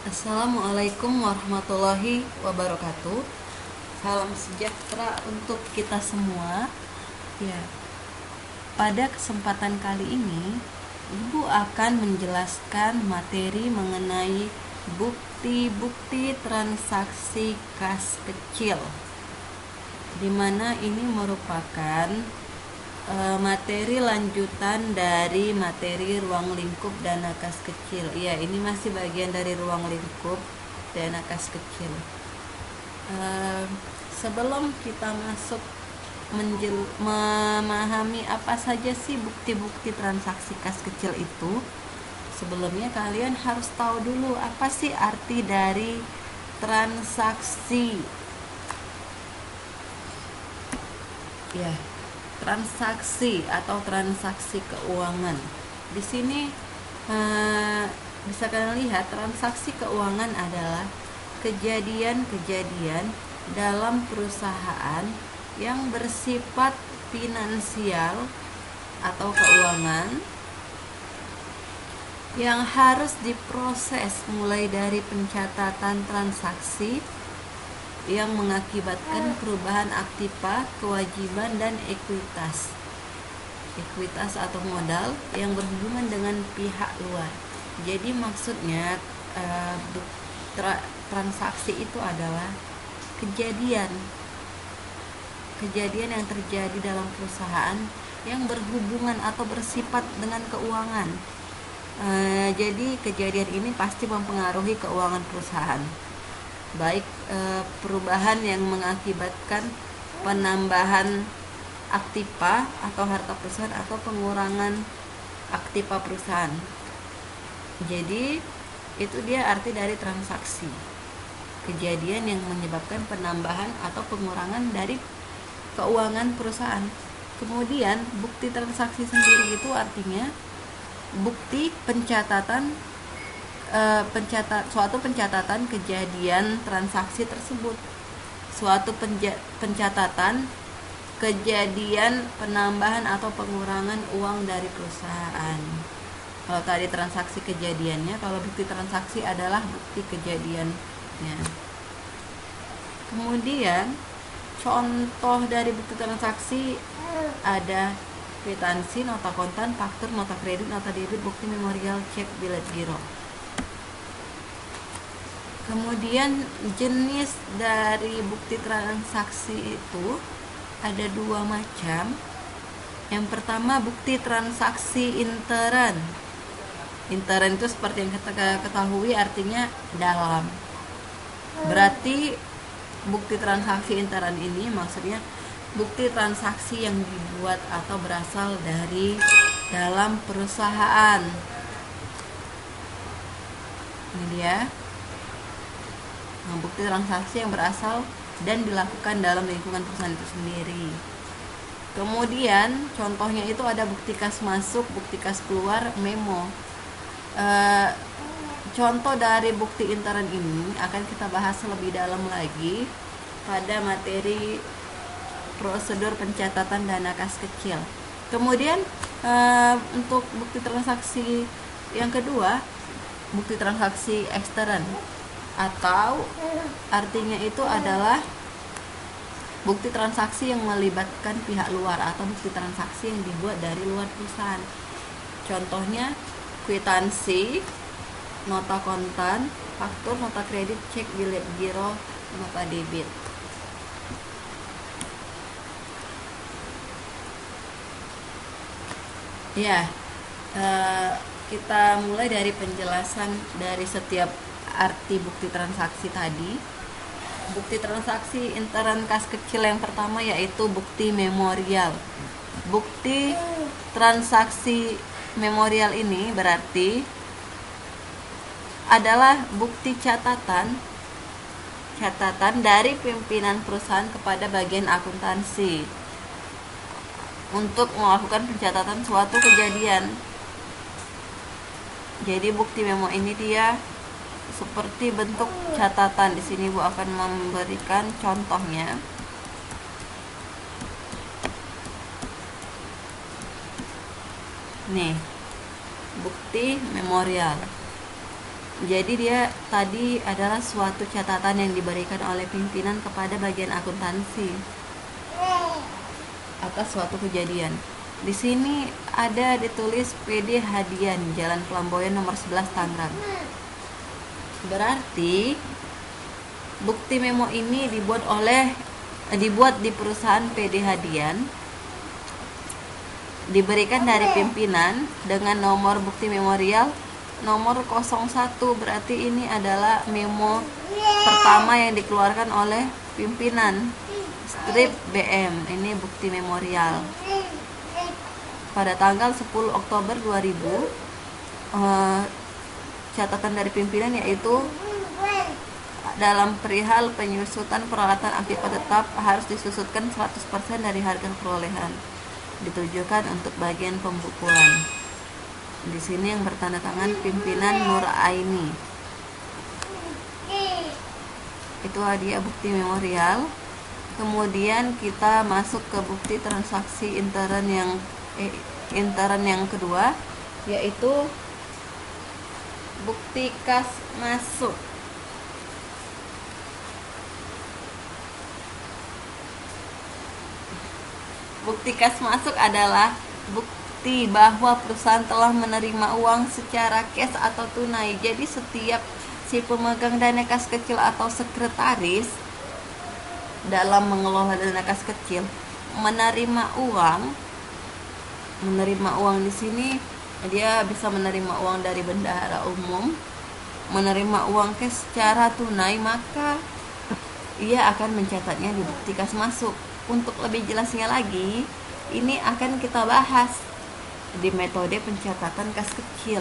Assalamualaikum warahmatullahi wabarakatuh. Salam sejahtera untuk kita semua. Ya, pada kesempatan kali ini, Ibu akan menjelaskan materi mengenai bukti-bukti transaksi kas kecil, di mana ini merupakan materi lanjutan dari materi ruang lingkup dana kas kecil. Ya, ini masih bagian dari ruang lingkup dana kas kecil. Sebelum kita masuk memahami apa saja sih bukti-bukti transaksi kas kecil itu, sebelumnya kalian harus tahu dulu apa sih arti dari transaksi. Ya, transaksi atau transaksi keuangan. Di sini bisa kalian lihat, transaksi keuangan adalah kejadian-kejadian dalam perusahaan yang bersifat finansial atau keuangan yang harus diproses mulai dari pencatatan transaksi yang mengakibatkan perubahan aktiva, kewajiban, dan ekuitas atau modal yang berhubungan dengan pihak luar. Jadi maksudnya transaksi itu adalah kejadian yang terjadi dalam perusahaan yang berhubungan atau bersifat dengan keuangan. Jadi kejadian ini pasti mempengaruhi keuangan perusahaan, baik perubahan yang mengakibatkan penambahan aktiva atau harta perusahaan atau pengurangan aktiva perusahaan. Jadi itu dia arti dari transaksi, kejadian yang menyebabkan penambahan atau pengurangan dari keuangan perusahaan. Kemudian bukti transaksi sendiri itu artinya bukti pencatatan suatu pencatatan kejadian transaksi tersebut, suatu pencatatan kejadian penambahan atau pengurangan uang dari perusahaan. Kalau tadi transaksi kejadiannya, kalau bukti transaksi adalah bukti kejadiannya. Kemudian contoh dari bukti transaksi ada kwitansi, nota kontan, faktur, nota kredit, nota debit, bukti memorial, cek, bilet giro. Kemudian jenis dari bukti transaksi itu ada dua macam. Yang pertama, bukti transaksi intern. Intern itu seperti yang kita ketahui artinya dalam. Berarti bukti transaksi intern ini maksudnya bukti transaksi yang dibuat atau berasal dari dalam perusahaan. Ini dia. Bukti transaksi yang berasal dan dilakukan dalam lingkungan perusahaan itu sendiri. Kemudian contohnya itu ada bukti kas masuk, bukti kas keluar, memo. Contoh dari bukti intern ini akan kita bahas lebih dalam lagi pada materi prosedur pencatatan dana kas kecil. Kemudian untuk bukti transaksi yang kedua, bukti transaksi ekstern, atau artinya itu adalah bukti transaksi yang melibatkan pihak luar atau bukti transaksi yang dibuat dari luar perusahaan. Contohnya kwitansi, nota kontan, faktur, nota kredit, cek, bilet giro, nota debit. Ya, kita mulai dari penjelasan dari setiap arti bukti transaksi tadi. Bukti transaksi intern kas kecil yang pertama yaitu bukti memorial. Bukti transaksi memorial ini berarti adalah bukti catatan dari pimpinan perusahaan kepada bagian akuntansi untuk melakukan pencatatan suatu kejadian. Jadi bukti memo ini dia seperti bentuk catatan. Di sini Bu akan memberikan contohnya. Nih, bukti memorial. Jadi dia tadi adalah suatu catatan yang diberikan oleh pimpinan kepada bagian akuntansi atas suatu kejadian. Di sini ada ditulis PD Hadian, Jalan Pelamboyan nomor 11 Tangerang. Berarti bukti memo ini dibuat di perusahaan PD Hadian, diberikan dari pimpinan dengan nomor bukti memorial nomor 01. Berarti ini adalah memo pertama yang dikeluarkan oleh pimpinan, strip BM. Ini bukti memorial pada tanggal 10 Oktober 2000. Catatan dari pimpinan yaitu dalam perihal penyusutan peralatan aktifat tetap harus disusutkan 100% dari harga perolehan, ditujukan untuk bagian pembukuan. Di sini yang bertanda tangan pimpinan Nur Aini. Itu hadiah bukti memorial. Kemudian kita masuk ke bukti transaksi intern yang kedua, yaitu bukti kas masuk. Bukti kas masuk adalah bukti bahwa perusahaan telah menerima uang secara cash atau tunai. Jadi setiap si pemegang dana kas kecil atau sekretaris dalam mengelola dana kas kecil menerima uang di sini, dia bisa menerima uang dari bendahara umum, menerima uang cash secara tunai, maka ia akan mencatatnya di bukti kas masuk. Untuk lebih jelasnya lagi, ini akan kita bahas di metode pencatatan kas kecil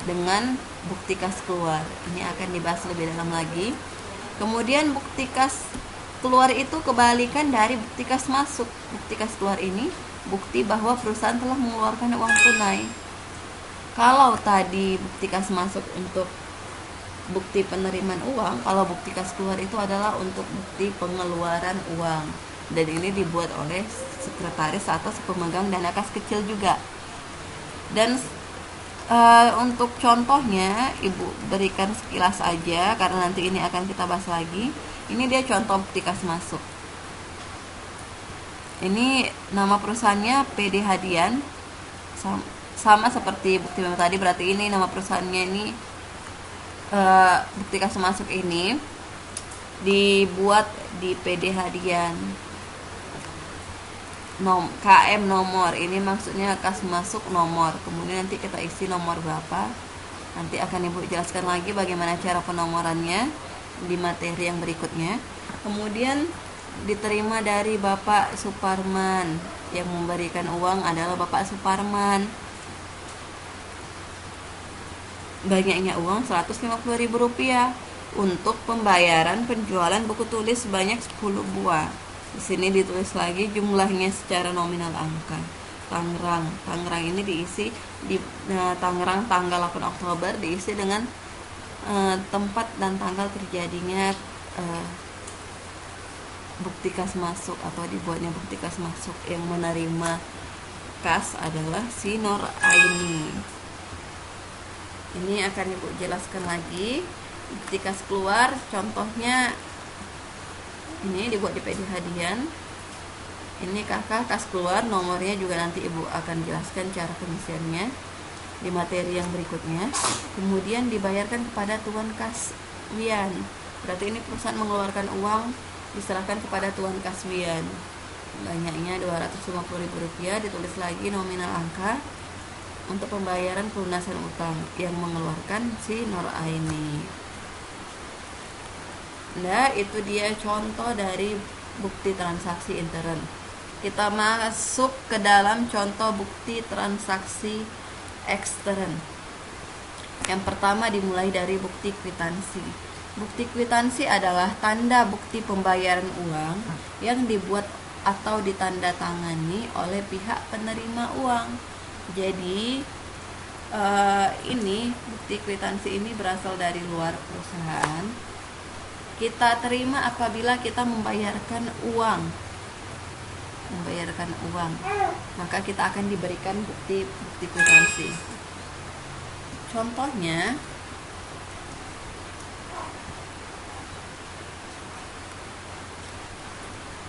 dengan bukti kas keluar. Ini akan dibahas lebih dalam lagi. Kemudian bukti kas keluar itu kebalikan dari bukti kas masuk. Bukti kas keluar ini bukti bahwa perusahaan telah mengeluarkan uang tunai. Kalau tadi bukti kas masuk untuk bukti penerimaan uang, kalau bukti kas keluar itu adalah untuk bukti pengeluaran uang. Dan ini dibuat oleh sekretaris atau pemegang dana kas kecil juga. Dan untuk contohnya Ibu berikan sekilas aja, karena nanti ini akan kita bahas lagi. Ini dia contoh bukti kas masuk. Ini nama perusahaannya PD Hadian, sama seperti bukti memo tadi. Berarti ini nama perusahaannya ini, bukti kas masuk ini dibuat di PD Hadian. KM nomor, ini maksudnya kas masuk nomor. Kemudian nanti kita isi nomor berapa, nanti akan Ibu jelaskan lagi bagaimana cara penomorannya di materi yang berikutnya. Kemudian diterima dari Bapak Suparman. Yang memberikan uang adalah Bapak Suparman. Banyaknya uang Rp150.000 untuk pembayaran penjualan buku tulis sebanyak 10 buah. Di sini ditulis lagi jumlahnya secara nominal angka. Tangerang ini diisi di Tangerang tanggal 8 Oktober, diisi dengan tempat dan tanggal terjadinya bukti kas masuk atau dibuatnya bukti kas masuk. Yang menerima kas adalah si Nur Aini. Ini akan Ibu jelaskan lagi. Bukti kas keluar contohnya ini dibuat di PD Hadian. Ini kakak kas keluar, nomornya juga nanti Ibu akan jelaskan cara pengisiannya di materi yang berikutnya. Kemudian dibayarkan kepada Tuan Kas Wian. Berarti ini perusahaan mengeluarkan uang, diserahkan kepada Tuan Kas Wian. Banyaknya Rp250.000, ditulis lagi nominal angka untuk pembayaran pelunasan utang yang mengeluarkan si Nur Aini. Nah, itu dia contoh dari bukti transaksi intern. Kita masuk ke dalam contoh bukti transaksi ekstern. Yang pertama dimulai dari bukti kwitansi. Bukti kwitansi adalah tanda bukti pembayaran uang yang dibuat atau ditandatangani oleh pihak penerima uang. Jadi ini bukti kwitansi ini berasal dari luar perusahaan. Kita terima apabila kita membayarkan uang, maka kita akan diberikan bukti kwitansi. Contohnya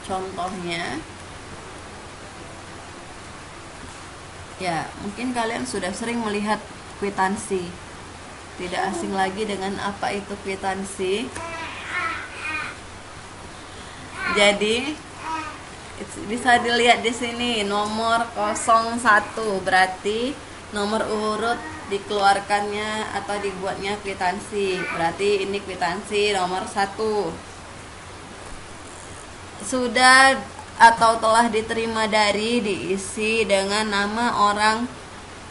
contohnya. Ya, mungkin kalian sudah sering melihat kwitansi. Tidak asing lagi dengan apa itu kwitansi. Jadi bisa dilihat di sini nomor 01, berarti nomor urut dikeluarkannya atau dibuatnya kwitansi. Berarti ini kwitansi nomor 1. Sudah atau telah diterima dari diisi dengan nama orang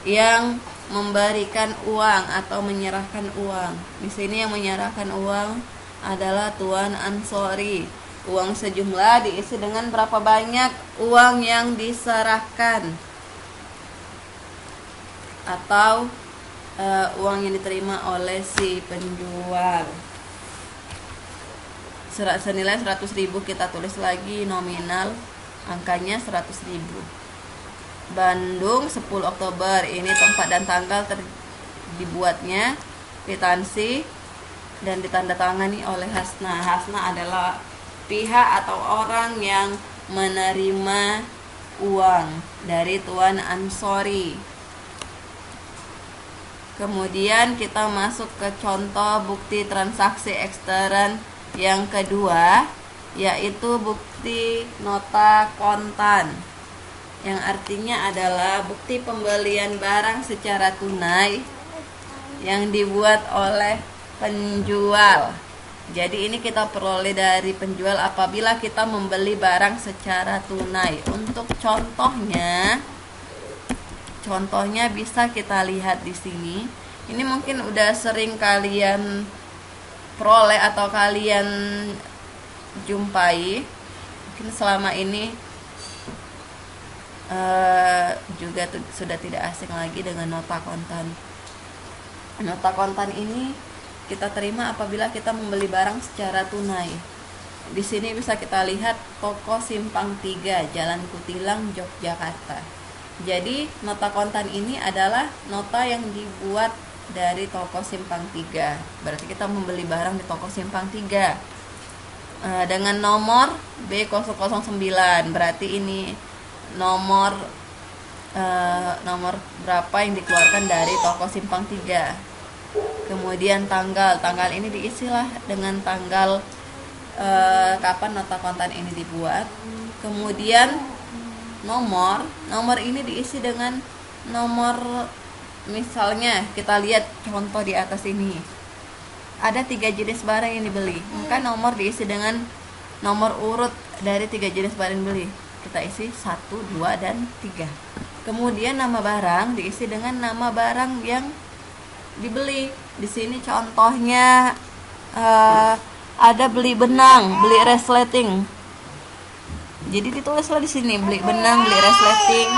yang memberikan uang atau menyerahkan uang. Di sini yang menyerahkan uang adalah Tuan Ansori. Uang sejumlah diisi dengan berapa banyak uang yang diserahkan atau uang yang diterima oleh si penjual. Senilai 100.000 kita tulis lagi nominal, angkanya 100.000. Bandung 10 Oktober, ini tempat dan tanggal dibuatnya kwitansi dan ditandatangani oleh Hasna. Hasna adalah pihak atau orang yang menerima uang dari Tuan Ansori. Kemudian kita masuk ke contoh bukti transaksi ekstern yang kedua, yaitu bukti nota kontan, yang artinya adalah bukti pembelian barang secara tunai yang dibuat oleh penjual. Jadi ini kita peroleh dari penjual apabila kita membeli barang secara tunai. Untuk contohnya bisa kita lihat di sini. Ini mungkin udah sering kalian peroleh atau kalian jumpai. Mungkin selama ini juga sudah tidak asing lagi dengan nota kontan. Nota kontan ini kita terima apabila kita membeli barang secara tunai. Di sini bisa kita lihat toko Simpang 3, Jalan Kutilang, Yogyakarta. Jadi nota kontan ini adalah nota yang dibuat dari toko Simpang 3. Berarti kita membeli barang di toko Simpang 3 dengan nomor B009. Berarti ini nomor berapa yang dikeluarkan dari toko Simpang 3. Kemudian tanggal ini diisilah dengan tanggal kapan nota kontan ini dibuat. Kemudian nomor ini diisi dengan nomor. Misalnya kita lihat contoh di atas ini, ada 3 jenis barang yang dibeli, maka nomor diisi dengan nomor urut dari 3 jenis barang yang dibeli. Kita isi 1, 2, dan 3. Kemudian nama barang diisi dengan nama barang yang dibeli. Di sini contohnya ada beli benang, beli resleting. Jadi ditulislah di sini beli benang, beli resleting.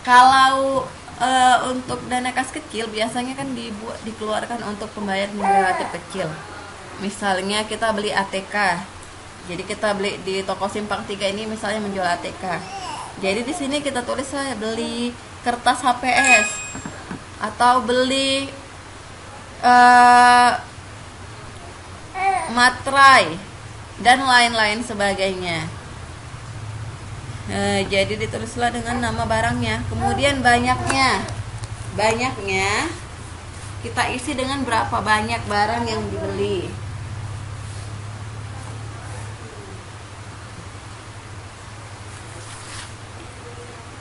Kalau untuk dana kas kecil biasanya kan dikeluarkan untuk pembayaran relatif kecil. Misalnya kita beli ATK. Jadi kita beli di toko Simpang 3 ini misalnya menjual ATK. Jadi di sini kita tulislah beli kertas HPS atau beli materai dan lain-lain sebagainya. Jadi ditulislah dengan nama barangnya. Kemudian banyaknya kita isi dengan berapa banyak barang yang dibeli.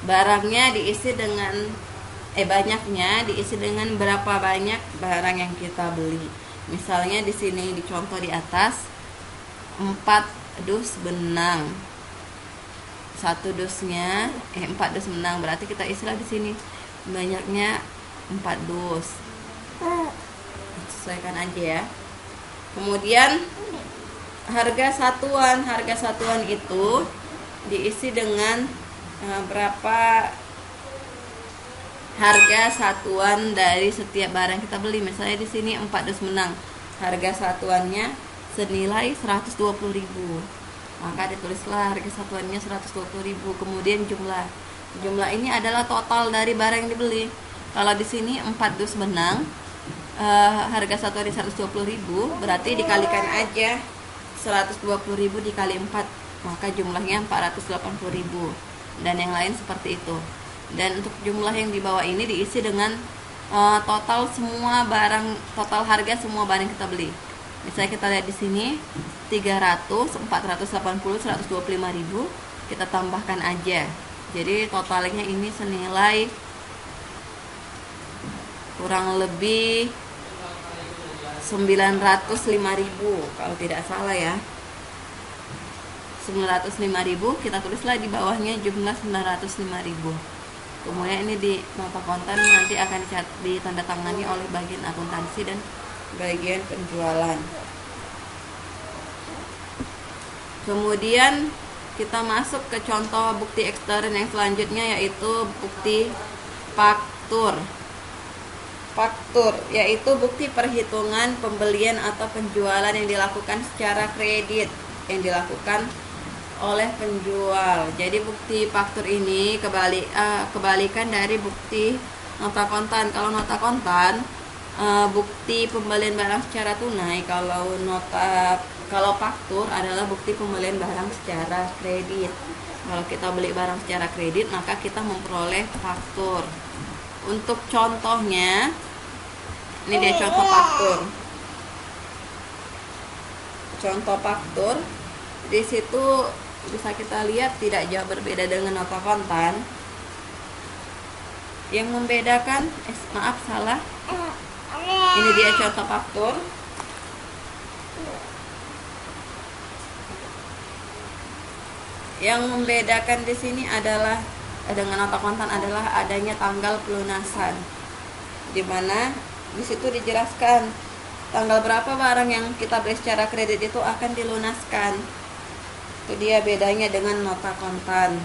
Banyaknya diisi dengan berapa banyak barang yang kita beli. Misalnya di sini di contoh di atas 4 dus benang. 4 dus benang, berarti kita isilah di sini banyaknya 4 dus. Sesuaikan aja ya. Kemudian harga satuan itu diisi dengan berapa harga satuan dari setiap barang kita beli. Misalnya di sini 4 dus benang, harga satuannya senilai 120.000. Maka ditulislah harga satuannya 120.000. Kemudian jumlah ini adalah total dari barang yang dibeli. Kalau di sini 4 dus benang, harga satuannya 120.000, berarti dikalikan aja 120.000 dikali 4, maka jumlahnya 480.000, dan yang lain seperti itu. Dan untuk jumlah yang di bawah ini diisi dengan total semua barang, total harga semua barang yang kita beli. Misalnya kita lihat di sini 300, 480, 125.000, kita tambahkan aja. Jadi totalnya ini senilai kurang lebih 905.000 kalau tidak salah ya. 905.000, kita tulislah di bawahnya jumlah 905.000. Kemudian ini di nota kontan nanti akan ditandatangani oleh bagian akuntansi dan bagian penjualan. Kemudian kita masuk ke contoh bukti ekstern yang selanjutnya, yaitu bukti faktur. Faktur yaitu bukti perhitungan pembelian atau penjualan yang dilakukan secara kredit yang dilakukan oleh penjual. Jadi bukti faktur ini kebalikan dari bukti nota kontan. Kalau nota kontan bukti pembelian barang secara tunai, kalau faktur adalah bukti pembelian barang secara kredit. Kalau kita beli barang secara kredit, maka kita memperoleh faktur. Untuk contohnya, ini dia contoh faktur. Contoh faktur di situ bisa kita lihat tidak jauh berbeda dengan nota kontan. Yang membedakan, salah. Ini dia contoh faktur. Yang membedakan di sini adalah dengan nota kontan adalah adanya tanggal pelunasan, di mana di situ dijelaskan tanggal berapa barang yang kita beli secara kredit itu akan dilunaskan. Itu dia bedanya dengan nota kontan.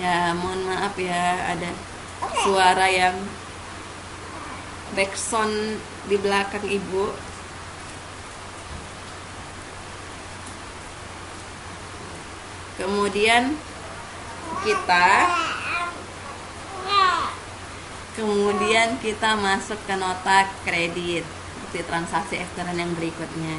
Ya, mohon maaf ya, ada suara yang backsound di belakang ibu. Kemudian kita masuk ke nota kredit, bukti transaksi ekstern yang berikutnya.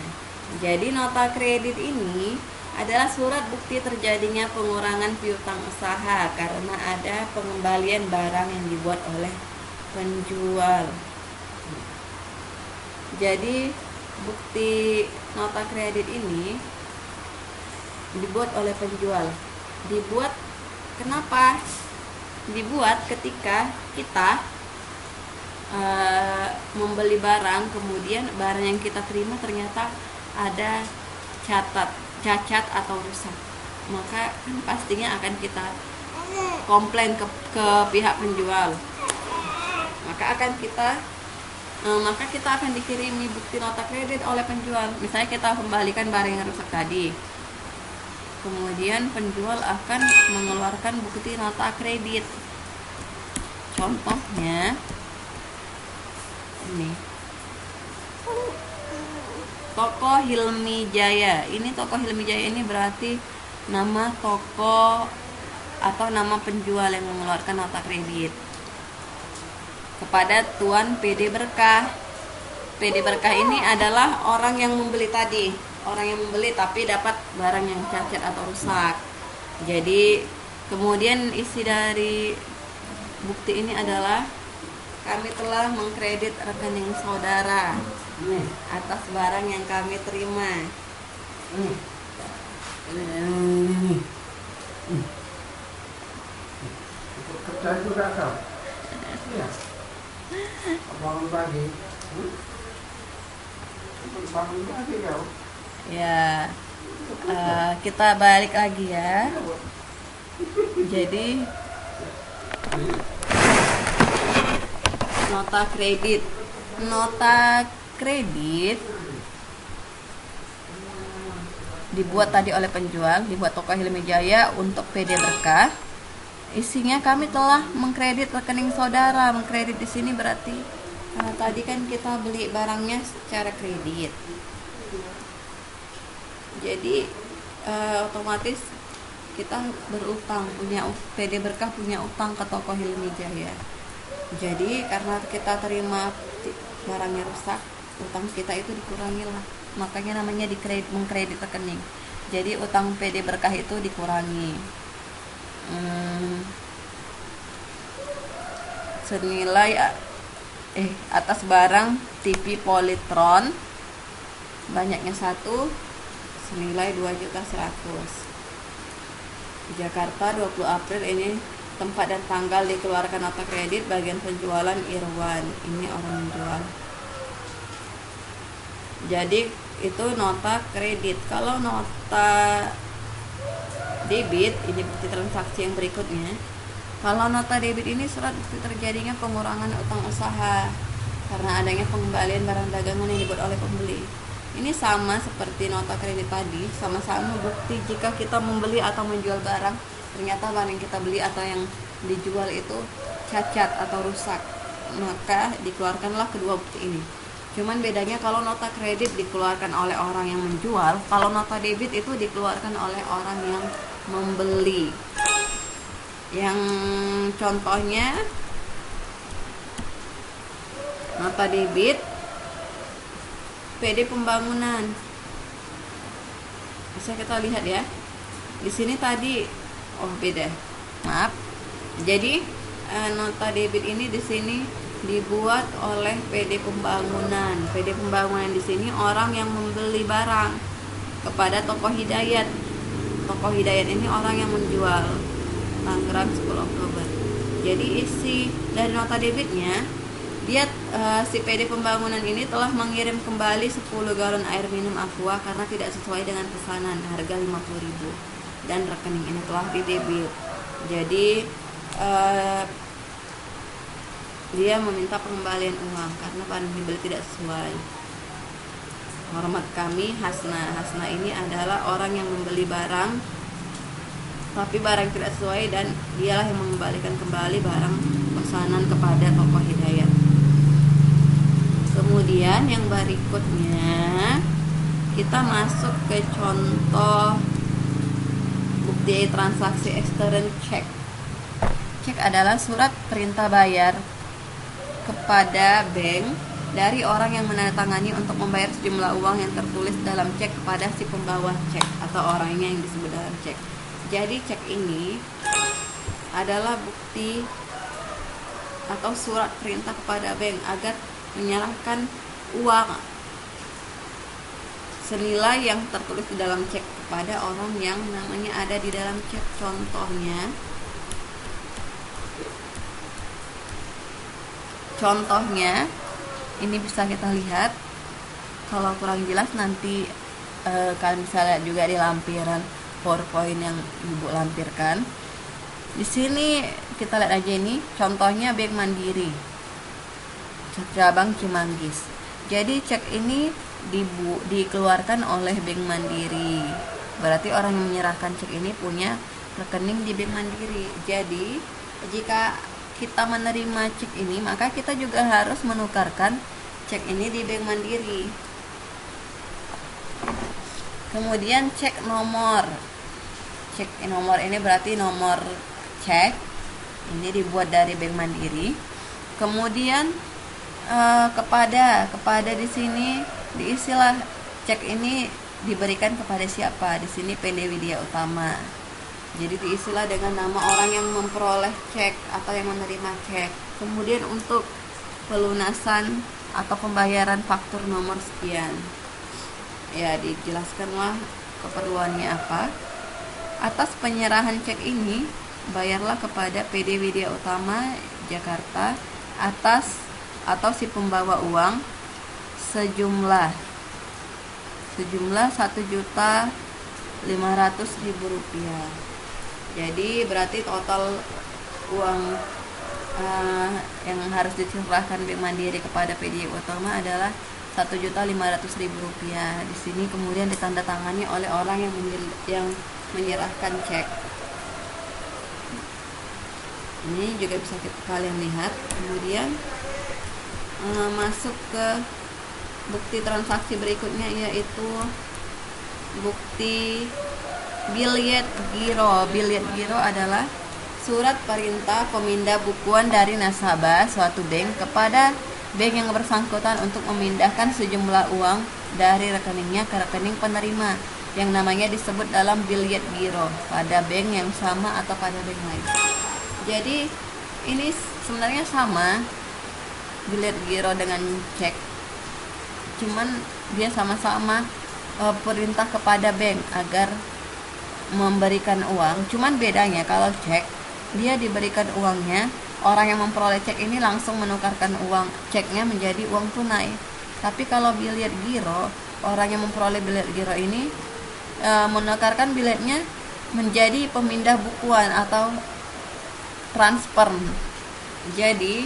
Jadi nota kredit ini adalah surat bukti terjadinya pengurangan piutang usaha karena ada pengembalian barang yang dibuat oleh penjual. Jadi bukti nota kredit ini dibuat oleh penjual. Kenapa? Dibuat ketika kita membeli barang, kemudian barang yang kita terima ternyata ada cacat atau rusak, maka kan pastinya akan kita komplain ke pihak penjual. Maka kita akan dikirimi bukti nota kredit oleh penjual. Misalnya kita kembalikan barang yang rusak tadi, kemudian penjual akan mengeluarkan bukti nota kredit. Contohnya ini, toko Hilmi Jaya. Ini toko Hilmi Jaya ini berarti nama toko atau nama penjual yang mengeluarkan nota kredit kepada Tuan PD Berkah. PD Berkah ini adalah orang yang membeli tadi, orang yang membeli tapi dapat barang yang cacat atau rusak. Jadi kemudian isi dari bukti ini adalah kami telah mengkredit rekening saudara atas barang yang kami terima. Kerja juga kau? Iya. Bangun pagi. Bangun pagi kau? Ya, kita balik lagi ya. Jadi nota kredit dibuat tadi oleh penjual, dibuat toko Hilmi Jaya untuk PD Berkah. Isinya kami telah mengkredit rekening saudara. Mengkredit di sini berarti tadi kan kita beli barangnya secara kredit. Jadi otomatis kita berutang, PD Berkah punya utang ke toko Hilmi Jaya. Jadi karena kita terima barangnya rusak, utang kita itu dikurangi lah. Makanya namanya mengkredit rekening. Jadi utang PD Berkah itu dikurangi. Senilai atas barang TV Polytron banyaknya 1 senilai 2.100.000. Jakarta 20 April ini tempat dan tanggal dikeluarkan nota kredit, bagian penjualan Irwan, ini orang menjual. Jadi itu nota kredit. Kalau nota debit, ini bukti transaksi yang berikutnya. Kalau nota debit ini surat bukti terjadinya pengurangan utang usaha karena adanya pengembalian barang dagangan yang dibuat oleh pembeli. Ini sama seperti nota kredit tadi, sama-sama bukti jika kita membeli atau menjual barang, ternyata barang yang kita beli atau yang dijual itu cacat atau rusak, maka dikeluarkanlah kedua bukti ini. Cuman bedanya kalau nota kredit dikeluarkan oleh orang yang menjual, kalau nota debit itu dikeluarkan oleh orang yang membeli. Yang contohnya nota debit PD Pembangunan. Bisa kita lihat ya. Di sini tadi beda. Maaf. Jadi nota debit ini di sini dibuat oleh PD Pembangunan. PD Pembangunan di sini orang yang membeli barang kepada Toko Hidayat. Toko Hidayat ini orang yang menjual. Tangerang 10 Oktober. Jadi isi dari nota debitnya, dia si PD Pembangunan ini telah mengirim kembali 10 galon air minum Aqua karena tidak sesuai dengan pesanan, harga 50.000, dan rekening ini telah didebit. Jadi dia meminta pengembalian uang karena barang dibeli tidak sesuai. Hormat kami Hasna. Hasna ini adalah orang yang membeli barang tapi barang tidak sesuai, dan dialah yang mengembalikan kembali barang pesanan kepada Toko Hidayat. Kemudian yang berikutnya kita masuk ke contoh bukti transaksi ekstern cek. Cek adalah surat perintah bayar kepada bank dari orang yang menandatangani untuk membayar sejumlah uang yang tertulis dalam cek kepada si pembawa cek atau orangnya yang disebut dalam cek. Jadi cek ini adalah bukti atau surat perintah kepada bank agar menyerahkan uang senilai yang tertulis di dalam cek kepada orang yang namanya ada di dalam cek. Contohnya ini bisa kita lihat. Kalau kurang jelas nanti kalian bisa lihat juga di lampiran PowerPoint yang Ibu lampirkan. Di sini kita lihat aja, ini contohnya Bank Mandiri cabang Cimanggis. Jadi cek ini dikeluarkan oleh Bank Mandiri. Berarti orang yang menyerahkan cek ini punya rekening di Bank Mandiri. Jadi jika kita menerima cek ini, maka kita juga harus menukarkan cek ini di Bank Mandiri. Kemudian cek nomor. Cek nomor ini berarti nomor cek. Ini dibuat dari Bank Mandiri. Kemudian kepada di sini diisilah cek ini diberikan kepada siapa. Di sini PD Widya Utama. Jadi diisilah dengan nama orang yang memperoleh cek atau yang menerima cek. Kemudian untuk pelunasan atau pembayaran faktur nomor sekian. Ya, dijelaskanlah keperluannya apa. Atas penyerahan cek ini, bayarlah kepada PD Widya Utama Jakarta atas atau si pembawa uang sejumlah Rp1.500.000. Jadi berarti total uang yang harus diserahkan Bank Mandiri kepada PD Utama adalah Rp1.500.000. Di sini kemudian ditandatangani oleh orang yang menyerahkan cek. Ini juga bisa kalian lihat. Kemudian masuk ke bukti transaksi berikutnya, yaitu bukti Billet Giro. Billet Giro adalah surat perintah pemindah bukuan dari nasabah suatu bank kepada bank yang bersangkutan untuk memindahkan sejumlah uang dari rekeningnya ke rekening penerima yang namanya disebut dalam billet giro pada bank yang sama atau pada bank lain. Jadi ini sebenarnya sama billet giro dengan cek, cuman dia sama-sama perintah kepada bank agar memberikan uang. Cuman bedanya kalau cek, dia diberikan uangnya, orang yang memperoleh cek ini langsung menukarkan uang ceknya menjadi uang tunai. Tapi kalau billet giro, orang yang memperoleh billet giro ini menukarkan biletnya menjadi pemindah bukuan atau transfer. Jadi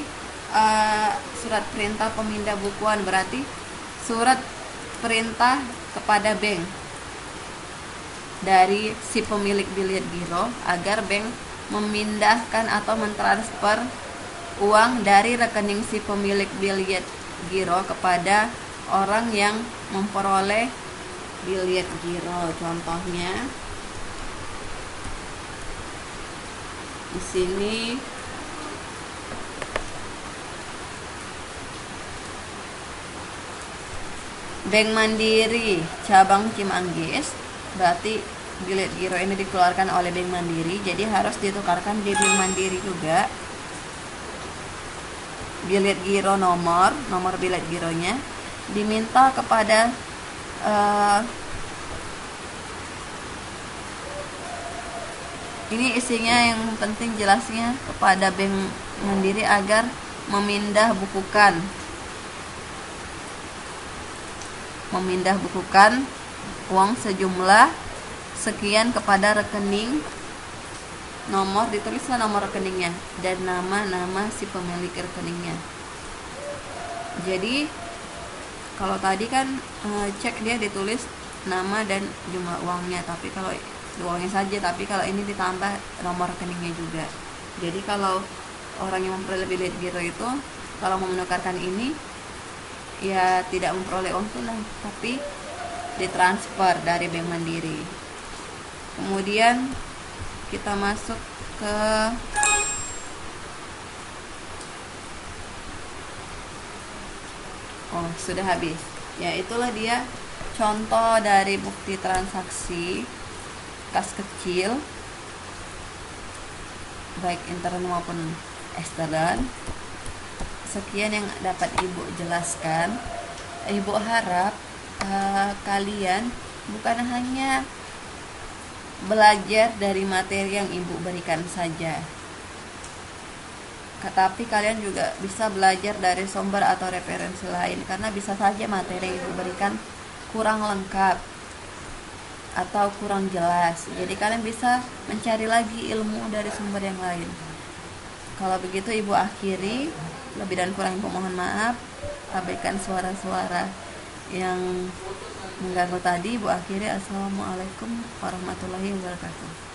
surat perintah pemindah bukuan berarti surat perintah kepada bank dari si pemilik billet giro agar bank memindahkan atau mentransfer uang dari rekening si pemilik billet giro kepada orang yang memperoleh billet giro. Contohnya di sini Bank Mandiri cabang Cimanggis, berarti billet giro ini dikeluarkan oleh Bank Mandiri, jadi harus ditukarkan di Bank Mandiri juga. Billet giro nomor billet gironya diminta kepada ini isinya yang penting jelasnya kepada Bank Mandiri agar memindah bukukan uang sejumlah sekian kepada rekening nomor, ditulislah nomor rekeningnya dan nama si pemilik rekeningnya. Jadi kalau tadi kan cek dia ditulis nama dan jumlah uangnya, tapi kalau uangnya saja, tapi kalau ini ditambah nomor rekeningnya juga. Jadi kalau orang yang memperoleh billet giro itu kalau mau menukarkan ini ya tidak memperoleh uang tunai, tapi ditransfer dari Bank Mandiri. Kemudian kita masuk ke sudah habis. Ya, itulah dia contoh dari bukti transaksi kas kecil baik intern maupun ekstern. Sekian yang dapat Ibu jelaskan. Ibu harap kalian bukan hanya belajar dari materi yang Ibu berikan saja, tetapi kalian juga bisa belajar dari sumber atau referensi lain, karena bisa saja materi yang Ibu berikan kurang lengkap atau kurang jelas. Jadi kalian bisa mencari lagi ilmu dari sumber yang lain. Kalau begitu Ibu akhiri. Lebih dan kurang Ibu mohon maaf. Abaikan suara-suara yang mengganggu tadi. Ibu akhiri. Assalamualaikum warahmatullahi wabarakatuh.